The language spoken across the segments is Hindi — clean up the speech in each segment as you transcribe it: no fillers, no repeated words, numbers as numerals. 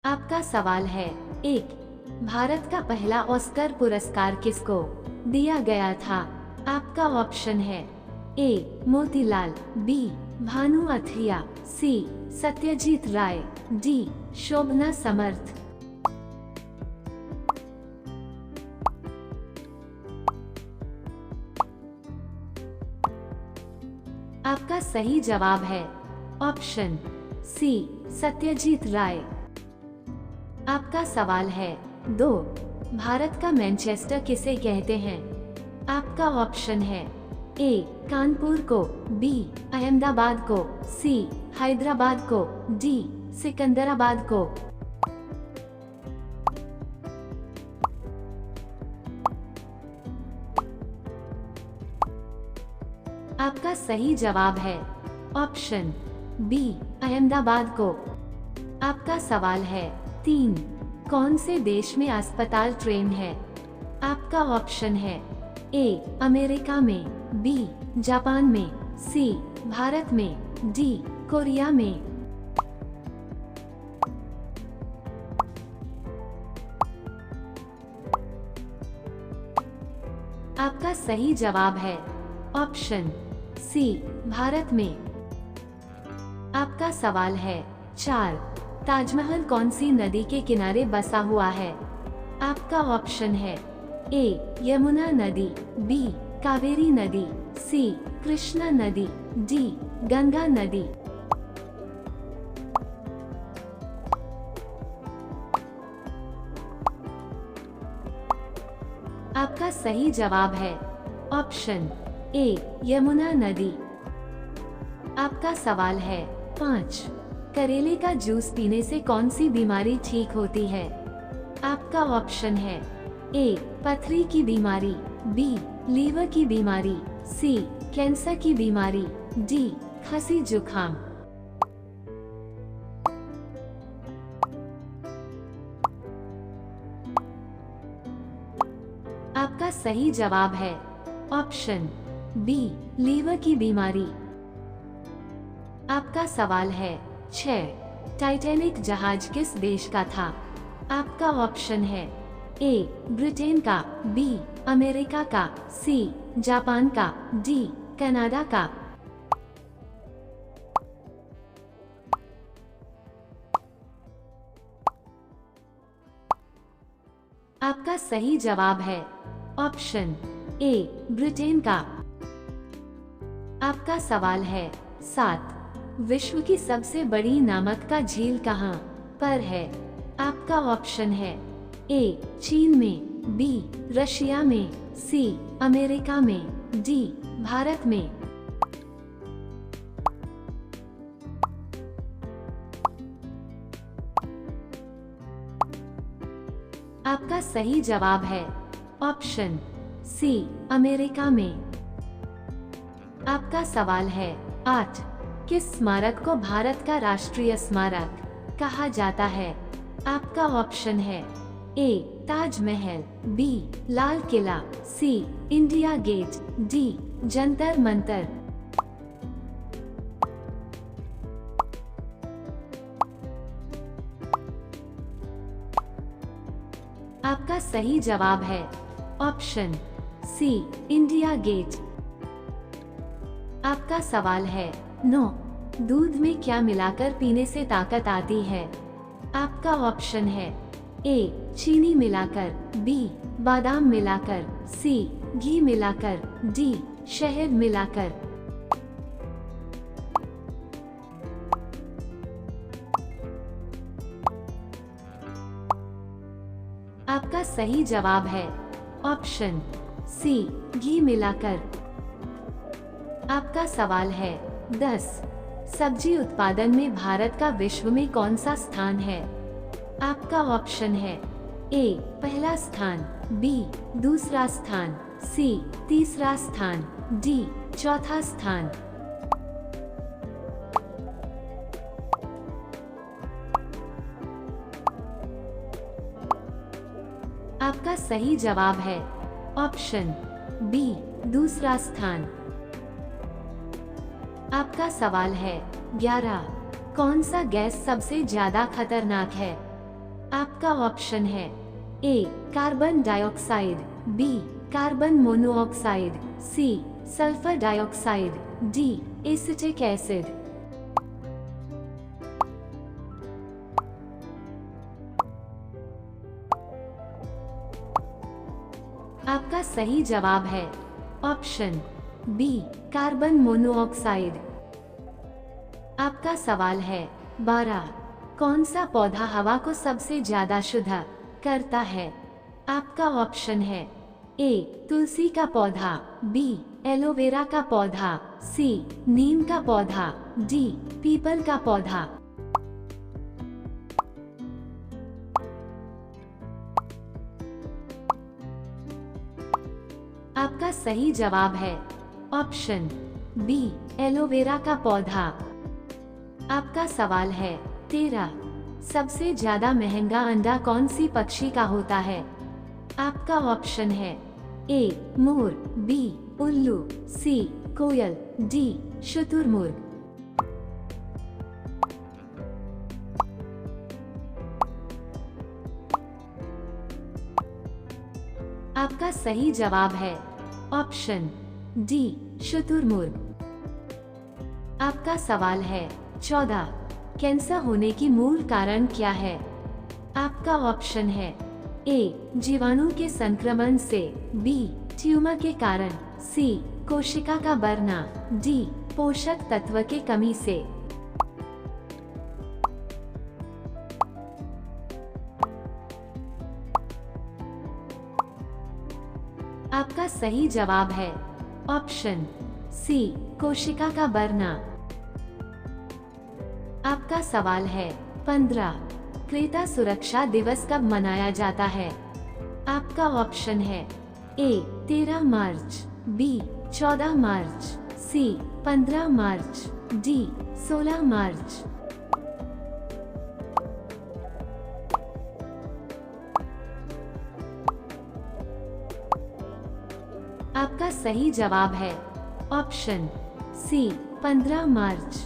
आपका सवाल है, एक, भारत का पहला ऑस्कर पुरस्कार किसको दिया गया था? आपका ऑप्शन है ए मोतीलाल, बी भानु अथरिया, सी सत्यजीत राय, डी शोभना समर्थ। आपका सही जवाब है ऑप्शन सी सत्यजीत राय। आपका सवाल है 2, भारत का मैनचेस्टर किसे कहते हैं? आपका ऑप्शन है ए कानपुर को, बी अहमदाबाद को, सी हैदराबाद को, डी सिकंदराबाद को। आपका सही जवाब है ऑप्शन बी अहमदाबाद को। आपका सवाल है 3, कौन से देश में अस्पताल ट्रेन है? आपका ऑप्शन है ए अमेरिका में, बी जापान में, सी भारत में, डी कोरिया में। आपका सही जवाब है ऑप्शन सी भारत में। आपका सवाल है 4, ताजमहल कौन सी नदी के किनारे बसा हुआ है? आपका ऑप्शन है ए यमुना नदी, बी कावेरी नदी, सी कृष्णा नदी, डी गंगा नदी। आपका सही जवाब है ऑप्शन ए यमुना नदी। आपका सवाल है 5, करेले का जूस पीने से कौन सी बीमारी ठीक होती है? आपका ऑप्शन है ए पथरी की बीमारी, बी लीवर की बीमारी, सी कैंसर की बीमारी, डी खांसी जुकाम। आपका सही जवाब है ऑप्शन बी लीवर की बीमारी। आपका सवाल है 6, टाइटैनिक जहाज किस देश का था? आपका ऑप्शन है ए ब्रिटेन का, बी अमेरिका का, सी जापान का, डी कनाडा का। आपका सही जवाब है ऑप्शन ए ब्रिटेन का। आपका सवाल है 7, विश्व की सबसे बड़ी नमक का झील कहाँ पर है? आपका ऑप्शन है ए चीन में, बी रशिया में, सी अमेरिका में, डी भारत में। आपका सही जवाब है ऑप्शन सी अमेरिका में। आपका सवाल है 8, किस स्मारक को भारत का राष्ट्रीय स्मारक कहा जाता है? आपका ऑप्शन है A Taj Mahal, B Lal Qila, C India Gate, D Jantar Mantar. आपका सही जवाब है ऑप्शन सी इंडिया गेट। आपका सवाल है 9, दूध में क्या मिलाकर पीने से ताकत आती है? आपका ऑप्शन है ए चीनी मिलाकर, बी बादाम मिलाकर, सी घी मिलाकर, डी शहद मिलाकर। आपका सही जवाब है ऑप्शन सी घी मिलाकर। आपका सवाल है 10, सब्जी उत्पादन में भारत का विश्व में कौन सा स्थान है? आपका ऑप्शन है ए पहला स्थान, बी दूसरा स्थान, सी तीसरा स्थान, डी चौथा स्थान। आपका सही जवाब है ऑप्शन बी दूसरा स्थान। आपका सवाल है 11, कौन सा गैस सबसे ज्यादा खतरनाक है? आपका ऑप्शन है A carbon dioxide, B carbon monoxide, C sulphur dioxide, D acetic acid. आपका सही जवाब है ऑप्शन बी कार्बन मोनोऑक्साइड। आपका सवाल है 12, कौन सा पौधा हवा को सबसे ज्यादा शुद्ध करता है? आपका ऑप्शन है ए तुलसी का पौधा, बी एलोवेरा का पौधा, सी नीम का पौधा, डी पीपल का पौधा। आपका सही जवाब है ऑप्शन बी एलोवेरा का पौधा। आपका सवाल है 13, सबसे ज्यादा महंगा अंडा कौन सी पक्षी का होता है? आपका ऑप्शन है ए मोर, बी उल्लू, सी कोयल, डी शुतुरमुर्ग। आपका सही जवाब है ऑप्शन डी शुतुरमुर्ग। आपका सवाल है 14, कैंसर होने की मूल कारण क्या है? आपका ऑप्शन है ए जीवाणु के संक्रमण से, बी ट्यूमर के कारण, सी कोशिका का बढ़ना, डी पोषक तत्व के कमी से। आपका सही जवाब है ऑप्शन सी कोशिका का बढ़ना। आपका सवाल है 15, क्रेता सुरक्षा दिवस कब मनाया जाता है? आपका ऑप्शन है ए 13 मार्च, बी 14 मार्च, सी 15 मार्च, डी 16 मार्च। आपका सही जवाब है ऑप्शन सी 15 मार्च।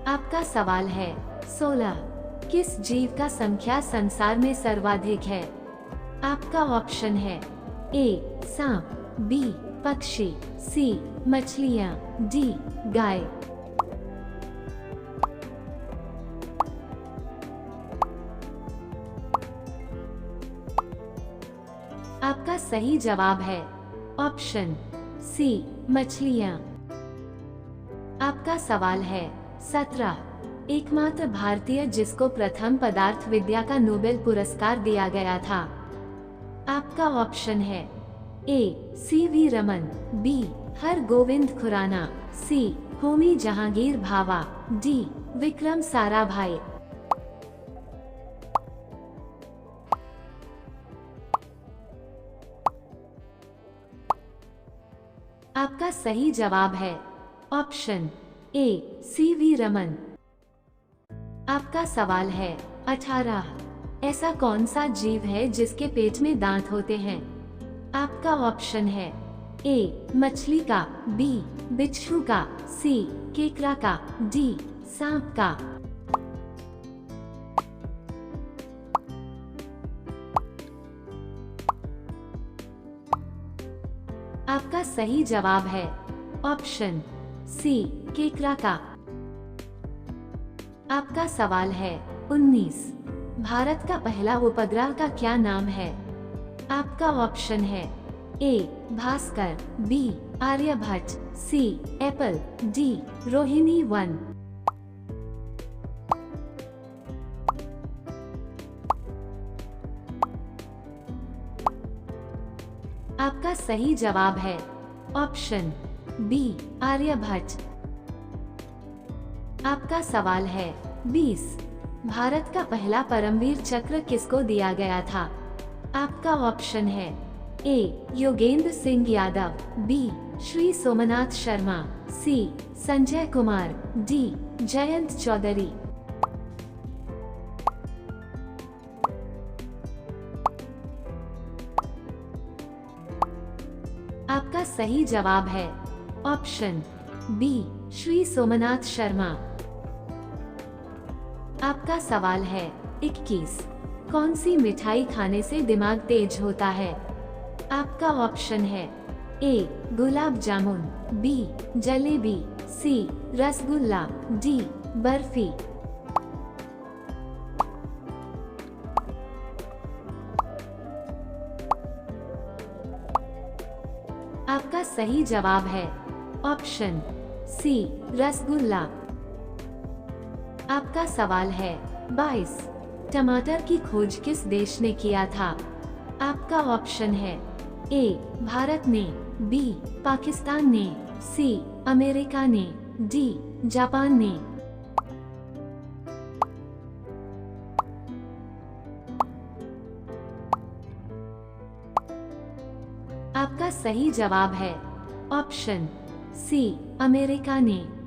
आपका सवाल है 16, किस जीव का संख्या संसार में सर्वाधिक है? आपका ऑप्शन है ए सांप, बी पक्षी, सी मछलियां, डी गाय। आपका सही जवाब है ऑप्शन सी मछलियां। आपका सवाल है 17, एकमात्र भारतीय जिसको प्रथम पदार्थ विद्या का नोबेल पुरस्कार दिया गया था। आपका ऑप्शन है ए सी.वी. रमन, बी हरगोविंद खुराना, सी होमी जहांगीर भाभा, डी विक्रम साराभाई। आपका सही जवाब है ऑप्शन ए सी.वी. रमन। आपका सवाल है 18, ऐसा कौन सा जीव है जिसके पेट में दांत होते हैं? आपका ऑप्शन है ए मछली का, बी बिच्छू का, सी केकड़ा का, डी सांप का। आपका सही जवाब है ऑप्शन सी केकड़ा का। आपका सवाल है 19, भारत का पहला उपग्रह का क्या नाम है? आपका ऑप्शन है ए भास्कर, बी आर्यभट्ट, सी एप्पल, डी रोहिणी 1। आपका सही जवाब है ऑप्शन बी आर्यभट्ट। आपका सवाल है 20, भारत का पहला परमवीर चक्र किसको दिया गया था? आपका ऑप्शन है ए योगेंद्र सिंह यादव, बी श्री सोमनाथ शर्मा, सी संजय कुमार, डी जयंत चौधरी। आपका सही जवाब है ऑप्शन बी श्री सोमनाथ शर्मा। आपका सवाल है 21। कौन सी मिठाई खाने से दिमाग तेज होता है? आपका ऑप्शन है ए गुलाब जामुन, बी जलेबी, सी रसगुल्ला, डी बर्फी। आपका सही जवाब है ऑप्शन सी रसगुल्ला। आपका सवाल है 22। टमाटर की खोज किस देश ने किया था? आपका ऑप्शन है ए भारत ने, बी पाकिस्तान ने, सी अमेरिका ने, डी जापान ने। आपका सही जवाब है ऑप्शन सी अमेरिका ने।